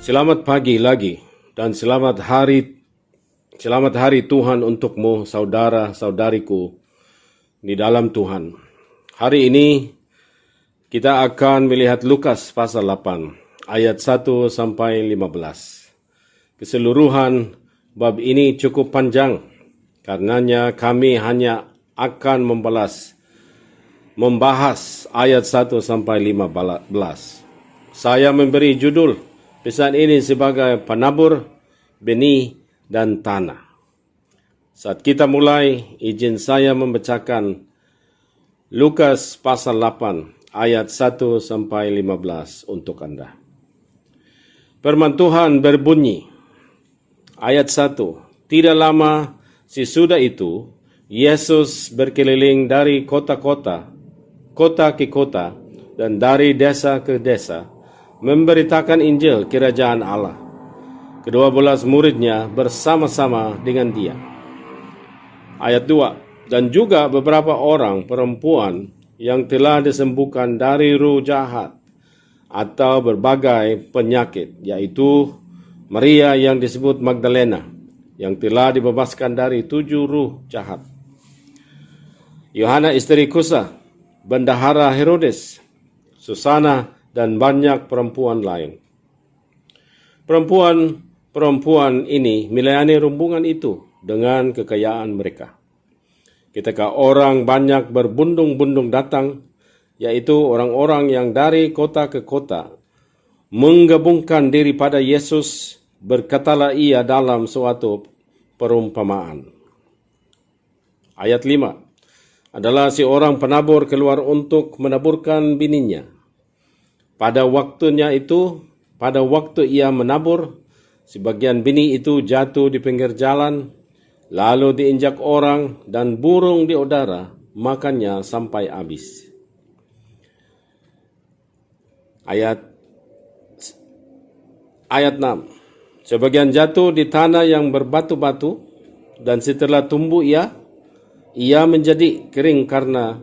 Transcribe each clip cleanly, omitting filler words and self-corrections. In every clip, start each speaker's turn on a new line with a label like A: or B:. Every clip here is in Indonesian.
A: Selamat pagi lagi dan selamat hari Tuhan untukmu saudara-saudariku di dalam Tuhan. Hari ini kita akan melihat Lukas pasal 8 ayat 1 sampai 15. Keseluruhan bab ini cukup panjang, karenanya kami hanya akan membahas ayat 1 sampai 15. Saya memberi judul pesan ini sebagai penabur, benih, dan tanah. Saat kita mulai, izin saya membacakan Lukas pasal 8 ayat 1 sampai 15 untuk Anda. Firman Tuhan berbunyi, ayat 1, tidak lama sesudah itu, Yesus berkeliling dari kota ke kota, dan dari desa ke desa, memberitakan Injil Kerajaan Allah. Ke-12 muridnya bersama-sama dengan dia. Ayat 2, dan juga beberapa orang perempuan yang telah disembuhkan dari roh jahat atau berbagai penyakit, yaitu Maria yang disebut Magdalena, yang telah dibebaskan dari 7 roh jahat, Yohana istri Kusa, bendahara Herodes, Susana, dan banyak perempuan lain. Perempuan ini melayani rombongan itu dengan kekayaan mereka. Ketika orang banyak berbundung-bundung datang, yaitu orang-orang yang dari kota ke kota, menggabungkan diri pada Yesus, berkatalah ia dalam suatu perumpamaan. Ayat 5, adalah seorang penabur keluar untuk menaburkan bininya. Pada waktu ia menabur, sebagian benih itu jatuh di pinggir jalan, lalu diinjak orang dan burung di udara, makannya sampai habis. Ayat 6, sebagian jatuh di tanah yang berbatu-batu, dan setelah tumbuh ia menjadi kering karena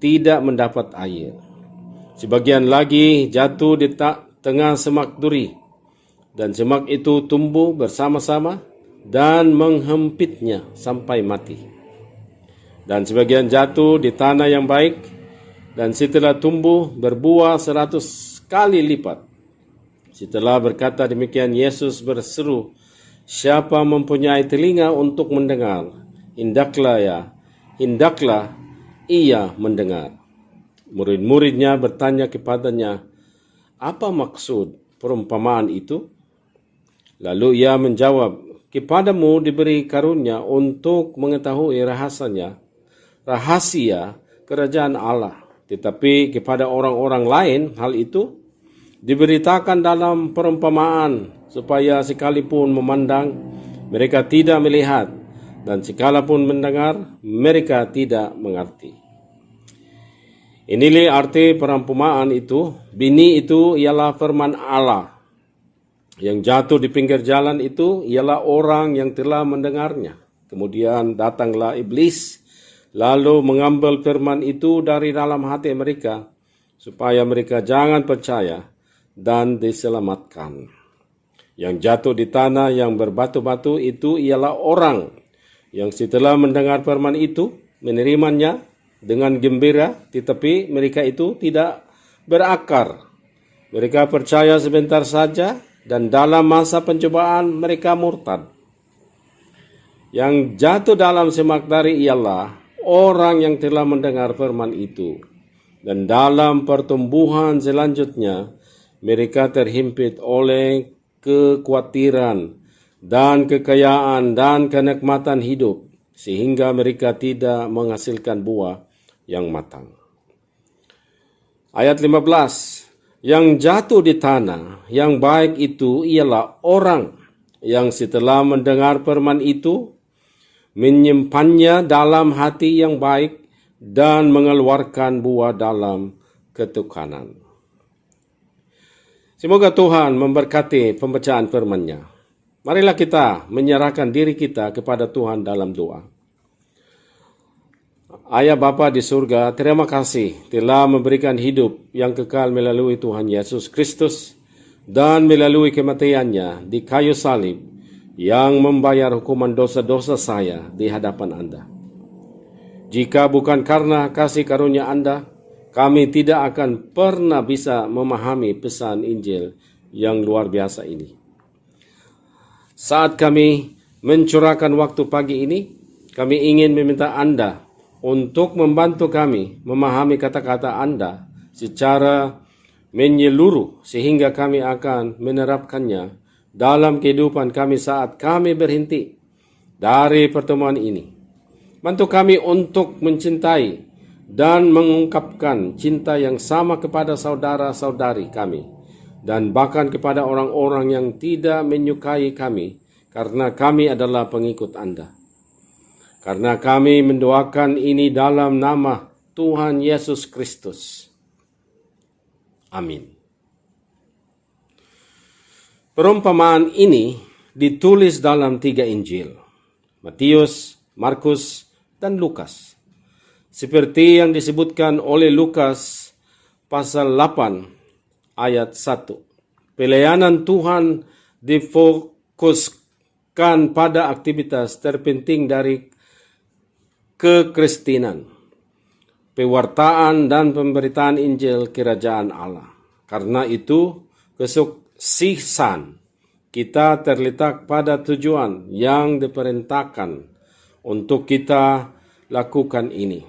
A: tidak mendapat air. Sebagian lagi jatuh di tengah semak duri, dan semak itu tumbuh bersama-sama dan menghempitnya sampai mati. Dan sebagian jatuh di tanah yang baik, dan setelah tumbuh berbuah 100 kali lipat. Setelah berkata demikian, Yesus berseru, siapa mempunyai telinga untuk mendengar, hendaklah ia mendengar. Murid-muridnya bertanya kepadanya, apa maksud perumpamaan itu? Lalu ia menjawab, kepadamu diberi karunia untuk mengetahui rahasia kerajaan Allah. Tetapi kepada orang-orang lain hal itu diberitakan dalam perumpamaan, supaya sekalipun memandang, mereka tidak melihat, dan sekalipun mendengar, mereka tidak mengerti. Inilah arti perumpamaan itu. Bini itu ialah firman Allah. Yang jatuh di pinggir jalan itu ialah orang yang telah mendengarnya. Kemudian datanglah iblis, lalu mengambil firman itu dari dalam hati mereka, supaya mereka jangan percaya dan diselamatkan. Yang jatuh di tanah yang berbatu-batu itu ialah orang yang setelah mendengar firman itu, menerimanya dengan gembira, tetapi mereka itu tidak berakar. Mereka percaya sebentar saja, dan dalam masa pencobaan mereka murtad. Yang jatuh dalam semak dari ialah orang yang telah mendengar firman itu, dan dalam pertumbuhan selanjutnya mereka terhimpit oleh kekhawatiran dan kekayaan dan kenikmatan hidup, sehingga mereka tidak menghasilkan buah yang matang. Ayat 15, yang jatuh di tanah yang baik itu ialah orang yang setelah mendengar firman itu, menyimpannya dalam hati yang baik dan mengeluarkan buah dalam ketukanan. Semoga Tuhan memberkati pembacaan firman-Nya. Marilah kita menyerahkan diri kita kepada Tuhan dalam doa. Ayah Bapa di surga, terima kasih telah memberikan hidup yang kekal melalui Tuhan Yesus Kristus. dan melalui kematiannya di kayu salib yang membayar hukuman dosa-dosa saya di hadapan Anda. Jika bukan karena kasih karunia Anda, kami tidak akan pernah bisa memahami pesan Injil yang luar biasa ini. Saat kami mencurahkan waktu pagi ini, kami ingin meminta Anda untuk membantu kami memahami kata-kata Anda secara menyeluruh sehingga kami akan menerapkannya dalam kehidupan kami saat kami berhenti dari pertemuan ini. Bantu kami untuk mencintai dan mengungkapkan cinta yang sama kepada saudara-saudari kami dan bahkan kepada orang-orang yang tidak menyukai kami karena kami adalah pengikut Anda. Karena kami mendoakan ini dalam nama Tuhan Yesus Kristus. Amin. Perumpamaan ini ditulis dalam 3 Injil, Matius, Markus, dan Lukas. Seperti yang disebutkan oleh Lukas pasal 8 ayat 1. Pelayanan Tuhan difokuskan pada aktivitas terpenting dari kekristenan, pewartaan dan pemberitaan Injil Kerajaan Allah. Karena itu, kesuksesan kita terletak pada tujuan yang diperintahkan untuk kita lakukan ini.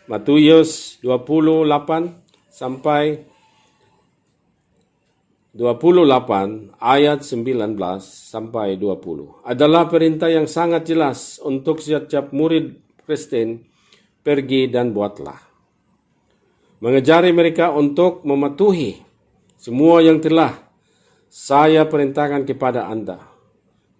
A: Matius 28 sampai 28 ayat 19 sampai 20 adalah perintah yang sangat jelas untuk setiap murid Kristen. Pergi dan buatlah. Mengajari mereka untuk mematuhi semua yang telah saya perintahkan kepada Anda.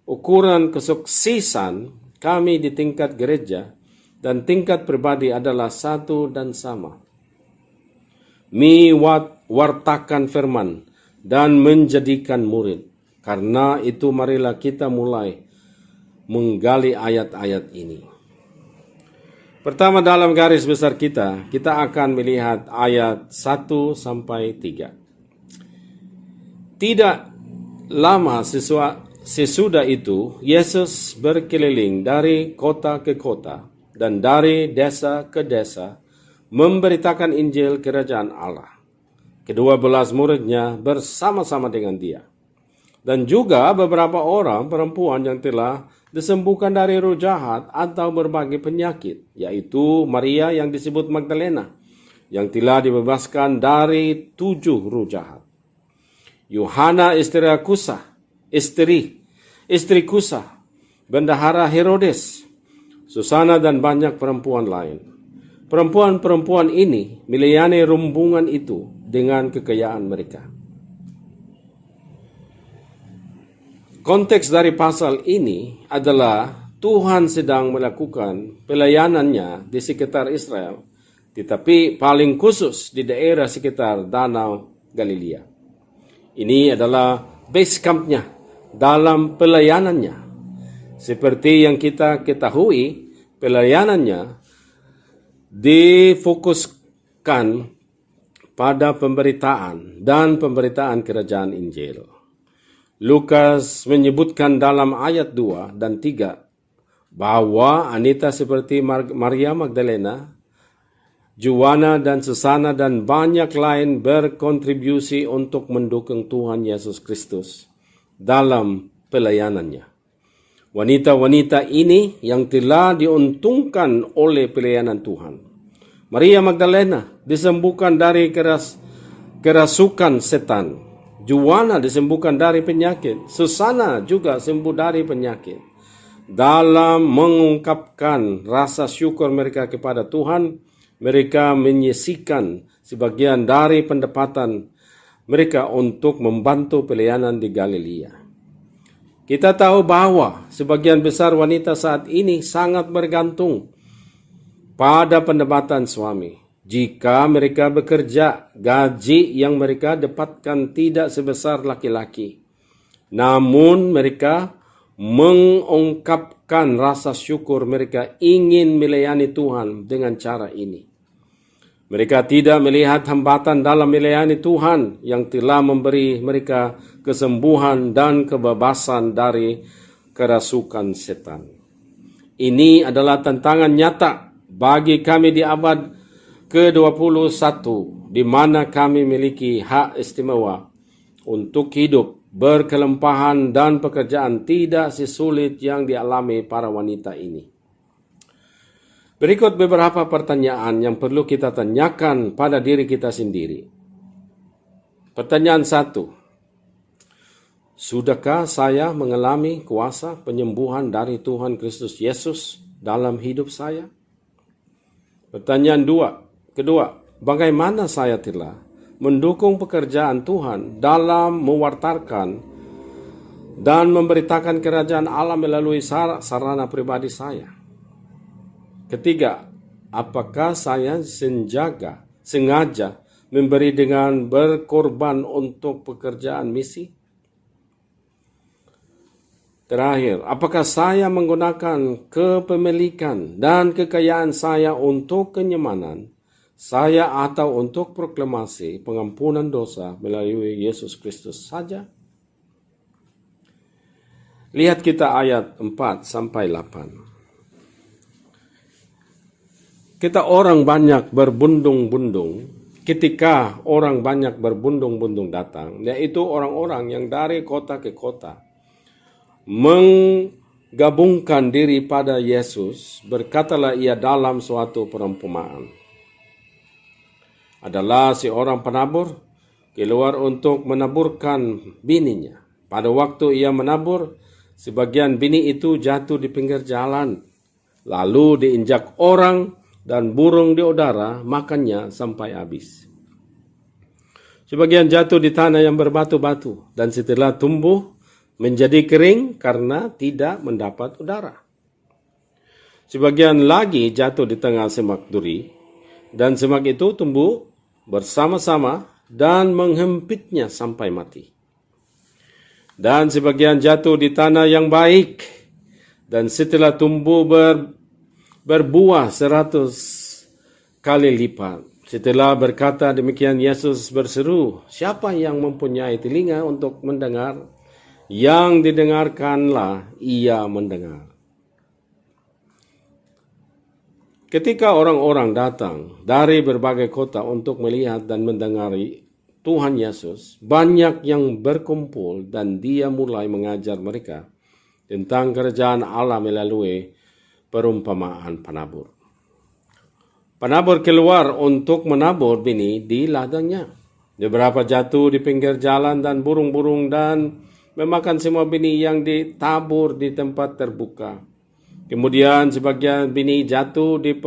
A: Ukuran kesuksesan kami di tingkat gereja dan tingkat pribadi adalah satu dan sama. Mewartakan firman dan menjadikan murid. Karena itu marilah kita mulai menggali ayat-ayat ini. Pertama dalam garis besar kita akan melihat ayat 1 sampai 3. Tidak lama sesudah itu, Yesus berkeliling dari kota ke kota dan dari desa ke desa, memberitakan Injil Kerajaan Allah. Ke-12 muridnya bersama-sama dengan dia. Dan juga beberapa orang perempuan yang telah disembuhkan dari roh jahat atau berbagai penyakit, yaitu Maria yang disebut Magdalena, yang telah dibebaskan dari 7 roh jahat. Yohana istri Kusa, bendahara Herodes, Susana dan banyak perempuan lain. Perempuan-perempuan ini melayani rombongan itu dengan kekayaan mereka. Konteks dari pasal ini adalah Tuhan sedang melakukan pelayanannya di sekitar Israel, tetapi paling khusus di daerah sekitar Danau Galilea. Ini adalah base campnya dalam pelayanannya. Seperti yang kita ketahui, pelayanannya difokuskan pada pemberitaan dan pemberitaan kerajaan Injil. Lukas menyebutkan dalam ayat 2 dan 3 bahwa wanita seperti Maria Magdalena, Joanna dan Susana dan banyak lain berkontribusi untuk mendukung Tuhan Yesus Kristus dalam pelayanannya. Wanita-wanita ini yang telah diuntungkan oleh pelayanan Tuhan. Maria Magdalena disembuhkan dari kerasukan setan. Joanna disembuhkan dari penyakit. Susana juga sembuh dari penyakit. Dalam mengungkapkan rasa syukur mereka kepada Tuhan, mereka menyisihkan sebagian dari pendapatan mereka untuk membantu pelayanan di Galilea. Kita tahu bahwa sebagian besar wanita saat ini sangat bergantung pada pendapatan suami. Jika mereka bekerja, gaji yang mereka dapatkan tidak sebesar laki-laki. Namun mereka mengungkapkan rasa syukur mereka ingin melayani Tuhan dengan cara ini. Mereka tidak melihat hambatan dalam melayani Tuhan yang telah memberi mereka kesembuhan dan kebebasan dari kerasukan setan. Ini adalah tantangan nyata bagi kami di abad ke-21, di mana kami memiliki hak istimewa untuk hidup berkelimpahan dan pekerjaan tidak sesulit yang dialami para wanita ini. Berikut beberapa pertanyaan yang perlu kita tanyakan pada diri kita sendiri. Pertanyaan 1. Sudahkah saya mengalami kuasa penyembuhan dari Tuhan Kristus Yesus dalam hidup saya? Pertanyaan kedua, bagaimana saya telah mendukung pekerjaan Tuhan dalam mewartakan dan memberitakan kerajaan Allah melalui sarana pribadi saya? Ketiga, apakah saya sengaja memberi dengan berkorban untuk pekerjaan misi? Terakhir, apakah saya menggunakan kepemilikan dan kekayaan saya untuk kenyamanan saya atau untuk proklamasi pengampunan dosa melalui Yesus Kristus saja? Lihat kita ayat 4-8. Ketika orang banyak berbundung-bundung datang, yaitu orang-orang yang dari kota ke kota, menggabungkan diri pada Yesus, berkatalah ia dalam suatu perumpamaan. Adalah seorang penabur keluar untuk menaburkan bininya. Pada waktu ia menabur, sebagian bini itu jatuh di pinggir jalan, lalu diinjak orang dan burung di udara makannya sampai habis. Sebagian jatuh di tanah yang berbatu-batu dan setelah tumbuh menjadi kering karena tidak mendapat udara. Sebagian lagi jatuh di tengah semak duri dan semak itu tumbuh bersama-sama dan menghempitnya sampai mati. Dan sebagian jatuh di tanah yang baik dan setelah tumbuh berbuah 100 kali lipat. Setelah berkata demikian, Yesus berseru, siapa yang mempunyai telinga untuk mendengar? Yang didengarkanlah ia mendengar. Ketika orang-orang datang dari berbagai kota untuk melihat dan mendengari Tuhan Yesus, banyak yang berkumpul dan dia mulai mengajar mereka tentang kerajaan Allah melalui perumpamaan penabur. Penabur keluar untuk menabur benih di ladangnya. Beberapa jatuh di pinggir jalan dan burung-burung dan memakan semua benih yang ditabur di tempat terbuka. Kemudian sebagian benih jatuh di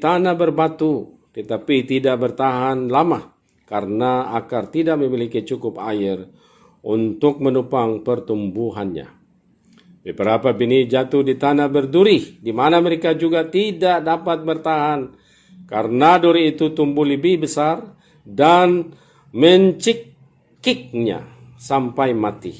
A: tanah berbatu, tetapi tidak bertahan lama karena akar tidak memiliki cukup air untuk menopang pertumbuhannya. Beberapa benih jatuh di tanah berduri, di mana mereka juga tidak dapat bertahan karena duri itu tumbuh lebih besar dan mencekiknya sampai mati.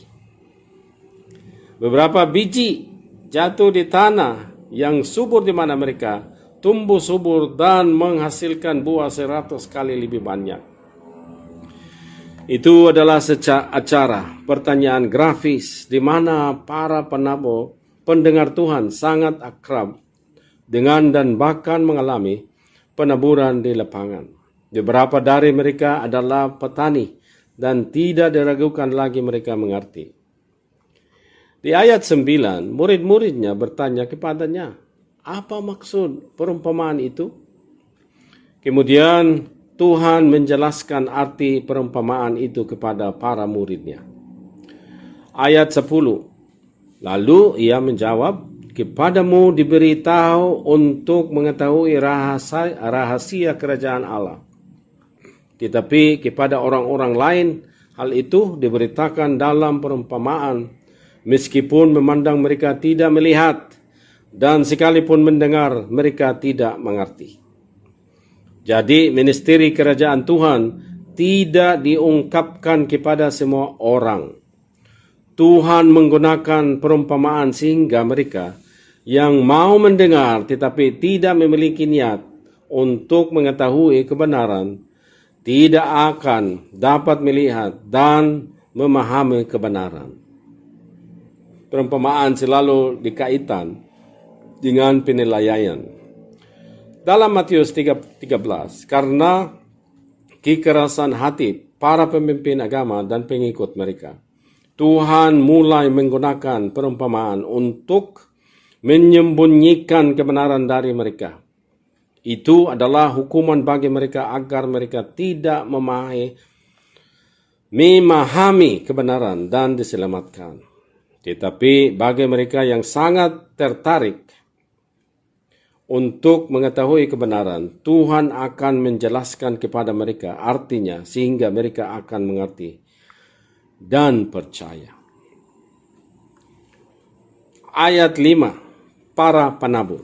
A: Beberapa biji jatuh di tanah yang subur di mana mereka tumbuh subur dan menghasilkan buah 100 kali lebih banyak. Itu adalah acara pertanyaan grafis di mana para pendengar Tuhan sangat akrab dengan dan bahkan mengalami penaburan di lapangan. Beberapa dari mereka adalah petani dan tidak diragukan lagi mereka mengerti. Di ayat 9, murid-muridnya bertanya kepadanya, apa maksud perumpamaan itu? Kemudian Tuhan menjelaskan arti perumpamaan itu kepada para muridnya. Ayat 10. Lalu ia menjawab, kepadamu diberitahu untuk mengetahui rahasia kerajaan Allah. Tetapi kepada orang-orang lain, hal itu diberitakan dalam perumpamaan, meskipun memandang mereka tidak melihat, dan sekalipun mendengar mereka tidak mengerti. Jadi ministeri kerajaan Tuhan tidak diungkapkan kepada semua orang. Tuhan menggunakan perumpamaan sehingga mereka yang mau mendengar tetapi tidak memiliki niat untuk mengetahui kebenaran tidak akan dapat melihat dan memahami kebenaran. Perumpamaan selalu dikaitkan dengan penilaian. Dalam Matius 13, karena kekerasan hati para pemimpin agama dan pengikut mereka, Tuhan mulai menggunakan perumpamaan untuk menyembunyikan kebenaran dari mereka. Itu adalah hukuman bagi mereka agar mereka tidak memahami kebenaran dan diselamatkan. Tetapi bagi mereka yang sangat tertarik untuk mengetahui kebenaran, Tuhan akan menjelaskan kepada mereka artinya sehingga mereka akan mengerti dan percaya. Ayat 5, para penabur.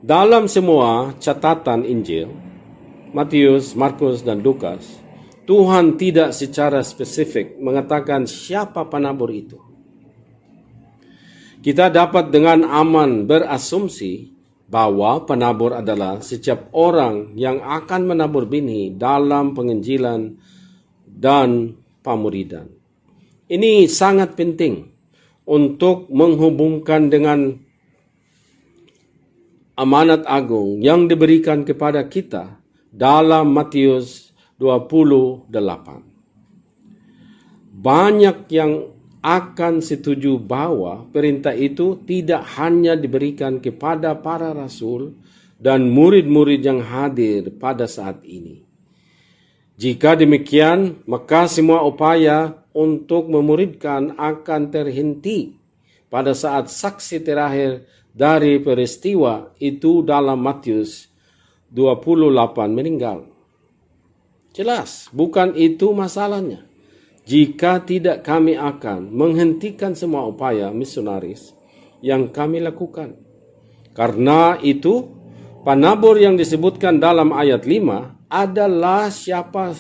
A: Dalam semua catatan Injil, Matius, Markus, dan Lukas, Tuhan tidak secara spesifik mengatakan siapa penabur itu. Kita dapat dengan aman berasumsi bahwa penabur adalah setiap orang yang akan menabur benih dalam penginjilan dan pemuridan. Ini sangat penting untuk menghubungkan dengan amanat agung yang diberikan kepada kita dalam Matius 28. Banyak yang akan setuju bahwa perintah itu tidak hanya diberikan kepada para rasul dan murid-murid yang hadir pada saat ini. Jika demikian, maka semua upaya untuk memuridkan akan terhenti pada saat saksi terakhir dari peristiwa itu dalam Matius 28 meninggal. Jelas, bukan itu masalahnya. Jika tidak, kami akan menghentikan semua upaya misionaris yang kami lakukan. Karena itu, penabur yang disebutkan dalam ayat 5 adalah siapa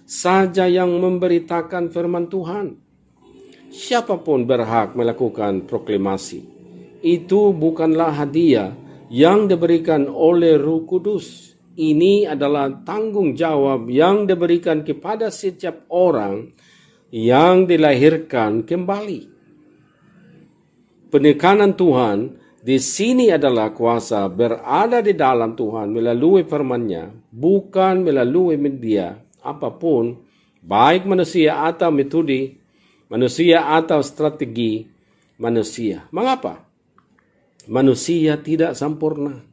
A: saja yang memberitakan firman Tuhan. Siapapun berhak melakukan proklamasi. Itu bukanlah hadiah yang diberikan oleh Roh Kudus. Ini adalah tanggung jawab yang diberikan kepada setiap orang yang dilahirkan kembali. Penekanan Tuhan di sini adalah kuasa berada di dalam Tuhan melalui firman-Nya, bukan melalui media apapun, baik manusia atau metode manusia atau strategi manusia. Mengapa? Manusia tidak sempurna.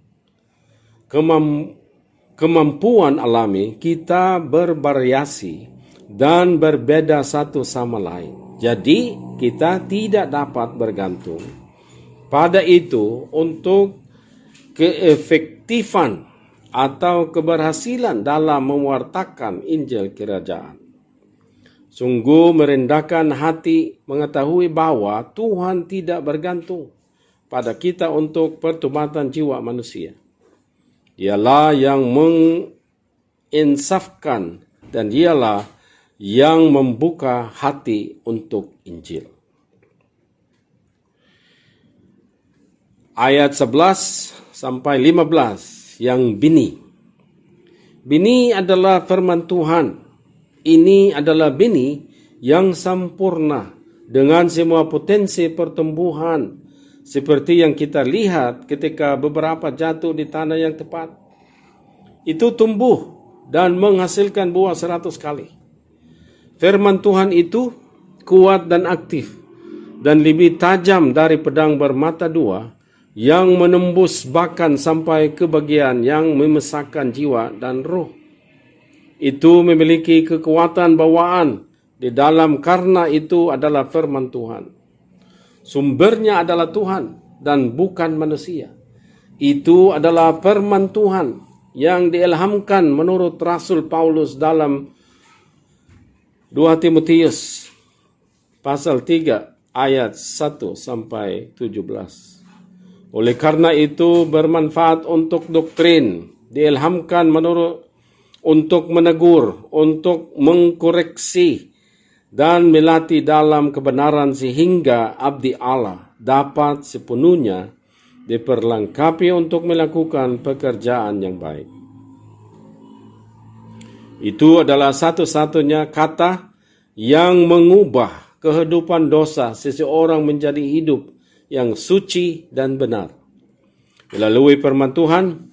A: Kemampuan alami kita bervariasi dan berbeda satu sama lain. Jadi kita tidak dapat bergantung pada itu untuk keefektifan atau keberhasilan dalam mewartakan Injil Kerajaan. Sungguh merendahkan hati mengetahui bahwa Tuhan tidak bergantung pada kita untuk pertobatan jiwa manusia. Dialah yang menginsafkan dan dialah yang membuka hati untuk Injil. Ayat 11 sampai 15 yang bini. Bini adalah firman Tuhan. Ini adalah bini yang sempurna dengan semua potensi pertumbuhan seperti yang kita lihat ketika beberapa jatuh di tanah yang tepat. Itu tumbuh dan menghasilkan buah 100 kali. Firman Tuhan itu kuat dan aktif dan lebih tajam dari pedang bermata dua yang menembus bahkan sampai ke bagian yang memisahkan jiwa dan roh. Itu memiliki kekuatan bawaan di dalam karena itu adalah firman Tuhan. Sumbernya adalah Tuhan dan bukan manusia. Itu adalah firman Tuhan yang diilhamkan menurut Rasul Paulus dalam 2 Timotius pasal 3 ayat 1 sampai 17. Oleh karena itu bermanfaat untuk doktrin, diilhamkan untuk menegur, untuk mengkoreksi, dan melatih dalam kebenaran sehingga abdi Allah dapat sepenuhnya diperlengkapi untuk melakukan pekerjaan yang baik. Itu adalah satu-satunya kata yang mengubah kehidupan dosa seseorang menjadi hidup yang suci dan benar. Melalui firman Tuhan,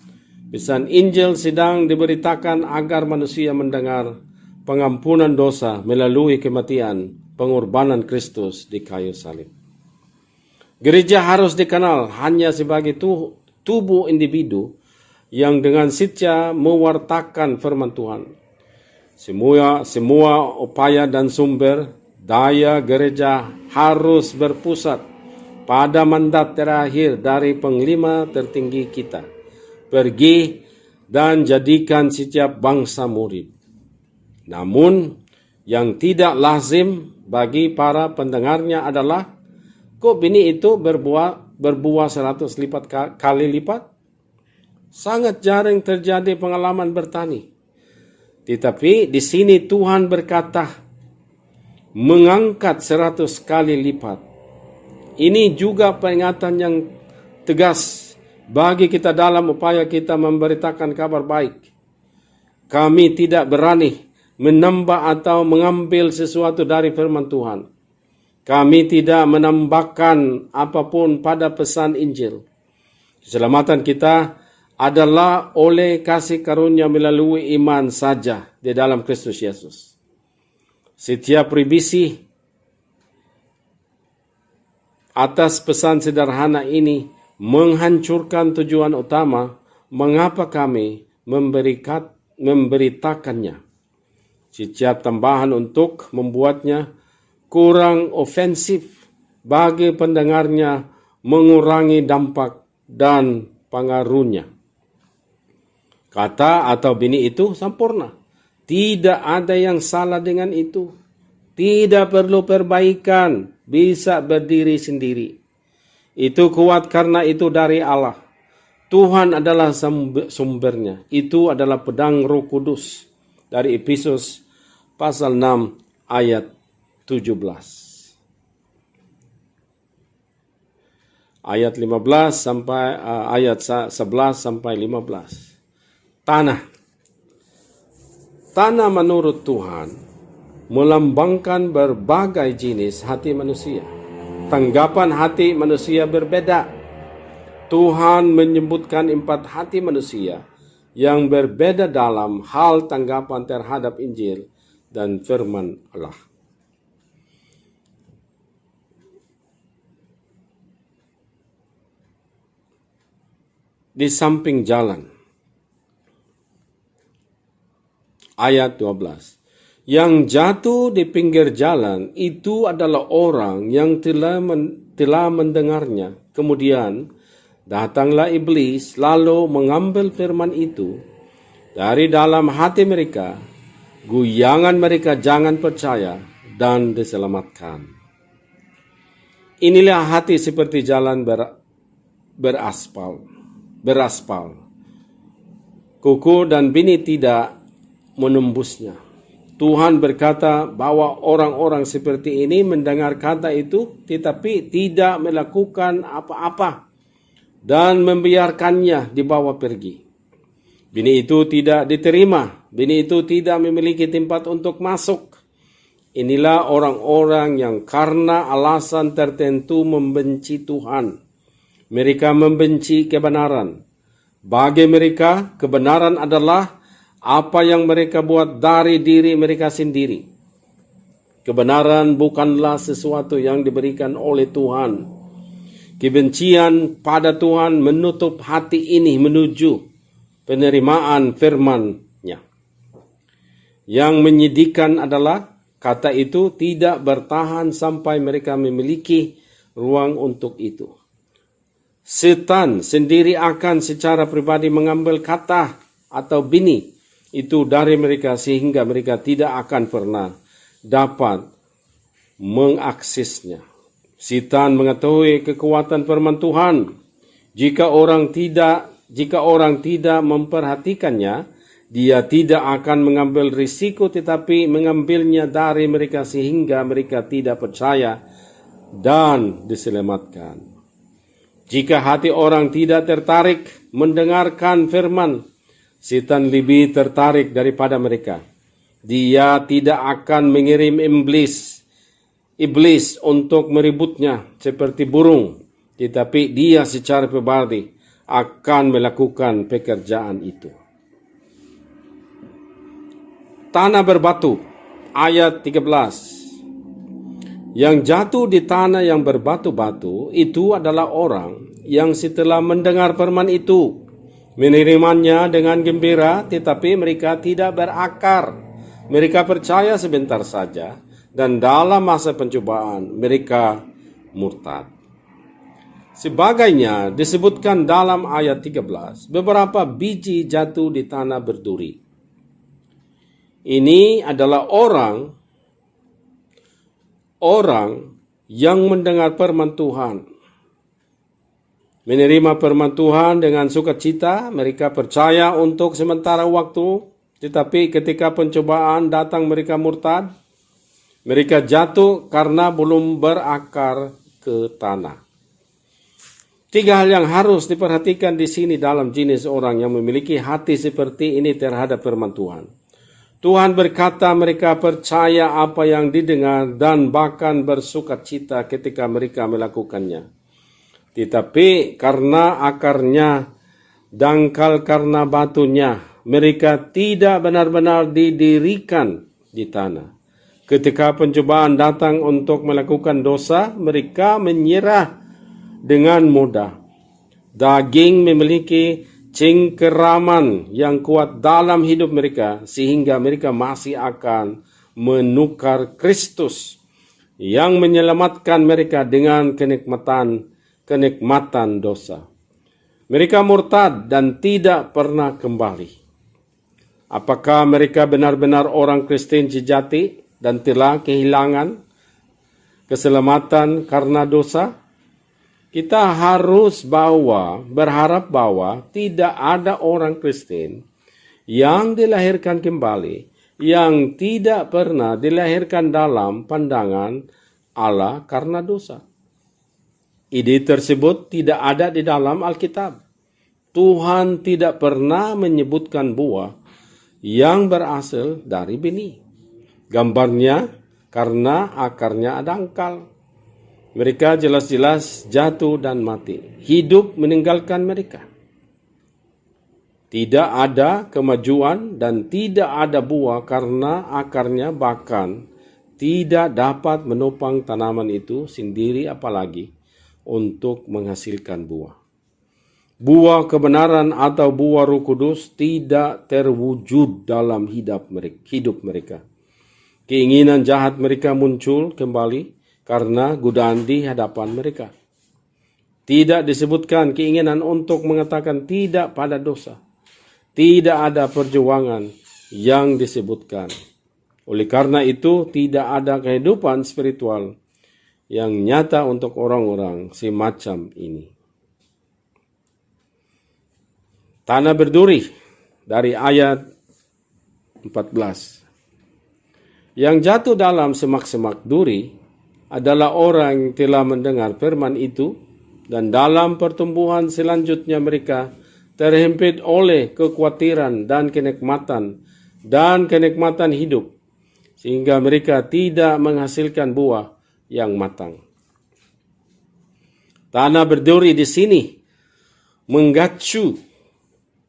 A: pesan Injil sedang diberitakan agar manusia mendengar pengampunan dosa melalui kematian pengorbanan Kristus di kayu salib. Gereja harus dikenal hanya sebagai tubuh individu yang dengan setia mewartakan firman Tuhan. Semua upaya dan sumber daya gereja harus berpusat pada mandat terakhir dari penglima tertinggi kita. Pergi dan jadikan setiap bangsa murid. Namun, yang tidak lazim bagi para pendengarnya adalah, kok benih itu berbuah 100 kali lipat? Sangat jarang terjadi pengalaman bertani. Tetapi di sini Tuhan berkata, mengangkat 100 kali lipat. Ini juga peringatan yang tegas bagi kita dalam upaya kita memberitakan kabar baik. Kami tidak berani menambah atau mengambil sesuatu dari firman Tuhan. Kami tidak menambahkan apapun pada pesan Injil. Keselamatan kita adalah oleh kasih karunia melalui iman saja di dalam Kristus Yesus. Setiap revisi atas pesan sederhana ini menghancurkan tujuan utama mengapa kami memberitakannya. Setiap tambahan untuk membuatnya kurang ofensif bagi pendengarnya mengurangi dampak dan pengaruhnya. Kata atau benih itu sempurna. Tidak ada yang salah dengan itu. Tidak perlu perbaikan. Bisa berdiri sendiri. Itu kuat karena itu dari Allah. Tuhan adalah sumbernya. Itu adalah pedang Roh Kudus. Dari Efesus pasal 6 ayat 17. Ayat 15 sampai ayat 11 sampai 15. Tanah menurut Tuhan melambangkan berbagai jenis hati manusia. Tanggapan hati manusia berbeda. Tuhan menyebutkan 4 hati manusia yang berbeda dalam hal tanggapan terhadap Injil dan firman Allah. Di samping jalan. Ayat 12. Yang jatuh di pinggir jalan itu adalah orang yang telah mendengarnya. Kemudian datanglah iblis lalu mengambil firman itu dari dalam hati mereka. Guyangan mereka jangan percaya dan diselamatkan. Inilah hati seperti jalan beraspal. Kuku dan bini tidak menembusnya. Tuhan berkata bahwa orang-orang seperti ini mendengar kata itu tetapi tidak melakukan apa-apa dan membiarkannya dibawa pergi. Bini itu tidak diterima, bini itu tidak memiliki tempat untuk masuk. Inilah orang-orang yang karena alasan tertentu membenci Tuhan. Mereka membenci kebenaran. Bagi mereka, kebenaran adalah apa yang mereka buat dari diri mereka sendiri. Kebenaran bukanlah sesuatu yang diberikan oleh Tuhan. Kebencian pada Tuhan menutup hati ini menuju penerimaan firman-Nya. Yang menyedihkan adalah kata itu tidak bertahan sampai mereka memiliki ruang untuk itu. Setan sendiri akan secara pribadi mengambil kata atau bini itu dari mereka sehingga mereka tidak akan pernah dapat mengaksesnya. Setan mengetahui kekuatan firman Tuhan. Jika orang tidak memperhatikannya, dia tidak akan mengambil risiko tetapi mengambilnya dari mereka sehingga mereka tidak percaya dan diselamatkan. Jika hati orang tidak tertarik mendengarkan firman, setan lebih tertarik daripada mereka. Dia tidak akan mengirim iblis untuk meributnya seperti burung, tetapi dia secara pribadi akan melakukan pekerjaan itu. Tanah berbatu, ayat 13. Yang jatuh di tanah yang berbatu-batu itu adalah orang yang setelah mendengar firman itu menerimanya dengan gembira, tetapi mereka tidak berakar. Mereka percaya sebentar saja, dan dalam masa pencobaan mereka murtad. Sebagainya disebutkan dalam ayat 13, beberapa biji jatuh di tanah berduri. Ini adalah orang yang mendengar firman Tuhan, menerima firman Tuhan dengan sukacita. Mereka percaya untuk sementara waktu, tetapi ketika pencobaan datang mereka murtad. Mereka jatuh karena belum berakar ke tanah. 3 hal yang harus diperhatikan di sini dalam jenis orang yang memiliki hati seperti ini terhadap firman Tuhan. Tuhan berkata mereka percaya apa yang didengar dan bahkan bersukacita ketika mereka melakukannya. Tetapi karena akarnya dangkal karena batunya, mereka tidak benar-benar didirikan di tanah. Ketika pencobaan datang untuk melakukan dosa, mereka menyerah dengan mudah. Daging memiliki cengkeraman yang kuat dalam hidup mereka, sehingga mereka masih akan menukar Kristus yang menyelamatkan mereka dengan kenikmatan dosa. Mereka murtad dan tidak pernah kembali. Apakah mereka benar-benar orang Kristen sejati dan telah kehilangan keselamatan karena dosa? Kita harus berharap bahwa tidak ada orang Kristen yang dilahirkan kembali yang tidak pernah dilahirkan dalam pandangan Allah karena dosa. Ide tersebut tidak ada di dalam Alkitab. Tuhan tidak pernah menyebutkan buah yang berasal dari benih. Gambarnya karena akarnya dangkal. Mereka jelas-jelas jatuh dan mati. Hidup meninggalkan mereka. Tidak ada kemajuan dan tidak ada buah karena akarnya bahkan tidak dapat menopang tanaman itu sendiri, apalagi untuk menghasilkan buah. Buah kebenaran atau buah Roh Kudus tidak terwujud dalam hidup mereka. Keinginan jahat mereka muncul kembali karena godaan di hadapan mereka. Tidak disebutkan keinginan untuk mengatakan tidak pada dosa. Tidak ada perjuangan yang disebutkan. Oleh karena itu, tidak ada kehidupan spiritual yang nyata untuk orang-orang semacam ini. Tanah berduri dari ayat 14. Yang jatuh dalam semak-semak duri adalah orang yang telah mendengar firman itu, dan dalam pertumbuhan selanjutnya mereka terhimpit oleh kekhawatiran dan kenikmatan hidup, sehingga mereka tidak menghasilkan buah yang matang. Tanah berduri di sini mengacu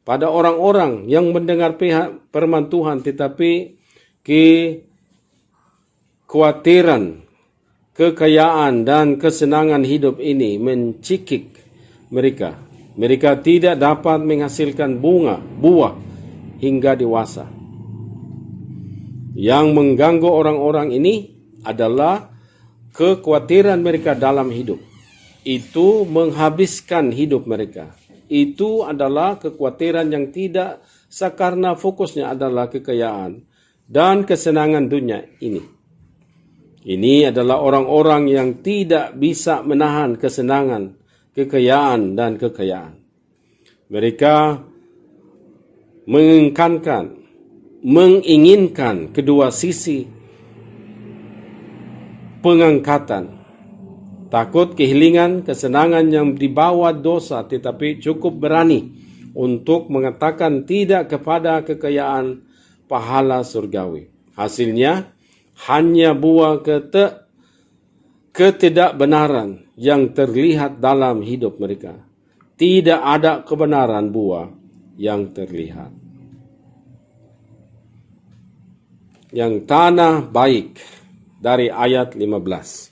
A: pada orang-orang yang mendengar firman Tuhan, tetapi kekhawatiran, kekayaan dan kesenangan hidup ini mencekik mereka. Mereka tidak dapat menghasilkan buah hingga dewasa. Yang mengganggu orang-orang ini adalah kekhawatiran mereka dalam hidup. Itu menghabiskan hidup mereka. Itu adalah kekhawatiran yang tidak sekarena fokusnya adalah kekayaan dan kesenangan dunia ini. Ini adalah orang-orang yang tidak bisa menahan kesenangan, kekayaan, dan kekayaan. Mereka menginginkan kedua sisi pengangkatan, takut kehilangan kesenangan yang dibawa dosa, tetapi cukup berani untuk mengatakan tidak kepada kekayaan pahala surgawi. Hasilnya hanya buah ketidakbenaran yang terlihat dalam hidup mereka. Tidak ada kebenaran buah yang terlihat. Yang tanah baik dari ayat 15.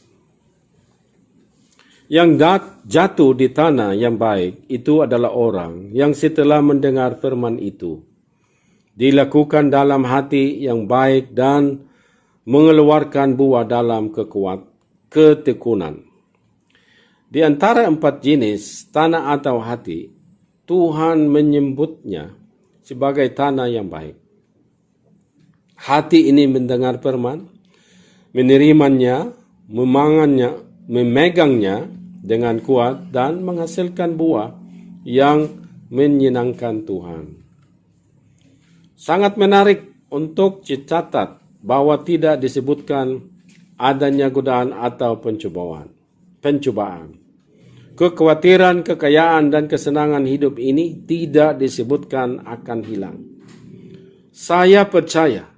A: Yang jatuh di tanah yang baik itu adalah orang yang setelah mendengar firman itu, dilakukan dalam hati yang baik dan mengeluarkan buah dalam ketekunan. Di antara 4 jenis tanah atau hati, Tuhan menyebutnya sebagai tanah yang baik. Hati ini mendengar firman, menerimanya, memegangnya dengan kuat dan menghasilkan buah yang menyenangkan Tuhan. Sangat menarik untuk dicatat bahwa tidak disebutkan adanya godaan atau pencobaan. Kekhawatiran, kekayaan, dan kesenangan hidup ini tidak disebutkan akan hilang. Saya percaya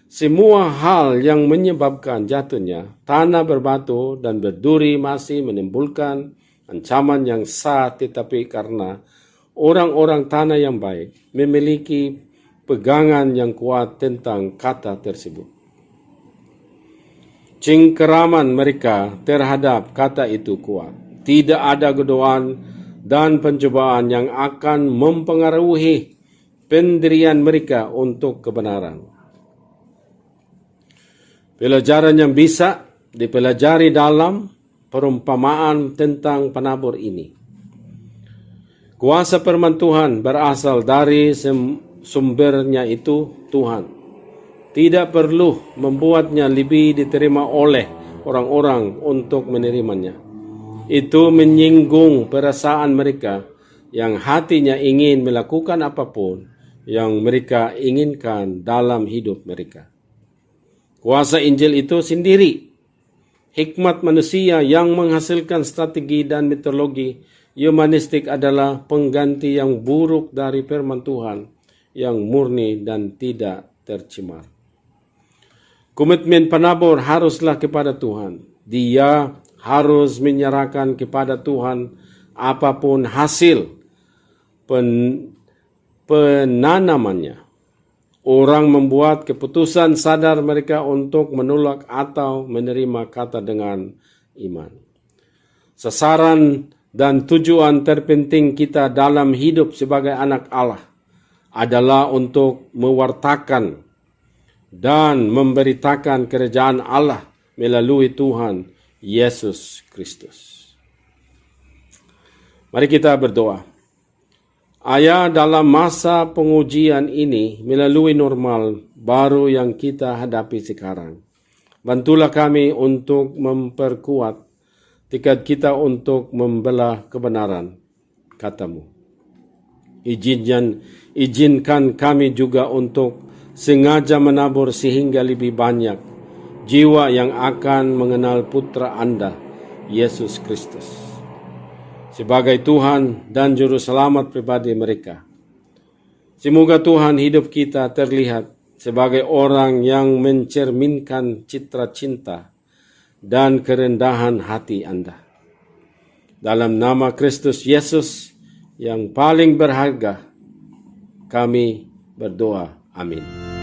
A: semua hal yang menyebabkan jatuhnya tanah berbatu dan berduri masih menimbulkan ancaman yang sah, tetapi karena orang-orang tanah yang baik memiliki pegangan yang kuat tentang kata tersebut. Cengkeraman mereka terhadap kata itu kuat. Tidak ada godaan dan pencobaan yang akan mempengaruhi pendirian mereka untuk kebenaran. Pelajaran yang bisa dipelajari dalam perumpamaan tentang penabur ini. Kuasa firman Tuhan berasal dari sumbernya itu Tuhan. Tidak perlu membuatnya lebih diterima oleh orang-orang untuk menerimanya. Itu menyinggung perasaan mereka yang hatinya ingin melakukan apapun yang mereka inginkan dalam hidup mereka. Kuasa Injil itu sendiri hikmat manusia yang menghasilkan strategi dan metodologi humanistik adalah pengganti yang buruk dari firman Tuhan yang murni dan tidak tercemar. Komitmen penabur haruslah kepada Tuhan. Dia harus menyerahkan kepada Tuhan apapun hasil penanamannya. Orang membuat keputusan sadar mereka untuk menolak atau menerima kata dengan iman. Sasaran dan tujuan terpenting kita dalam hidup sebagai anak Allah adalah untuk mewartakan dan memberitakan kerajaan Allah melalui Tuhan Yesus Kristus. Mari kita berdoa. Ayah, dalam masa pengujian ini melalui normal baru yang kita hadapi sekarang, bantulah kami untuk memperkuat tekad kita untuk membela kebenaran kata-Mu. Izinkan kami juga untuk sengaja menabur sehingga lebih banyak jiwa yang akan mengenal Putra Anda, Yesus Kristus, sebagai Tuhan dan Juru Selamat pribadi mereka. Semoga Tuhan hidup kita terlihat sebagai orang yang mencerminkan citra cinta dan kerendahan hati Anda. Dalam nama Kristus Yesus yang paling berharga, kami berdoa. Amin.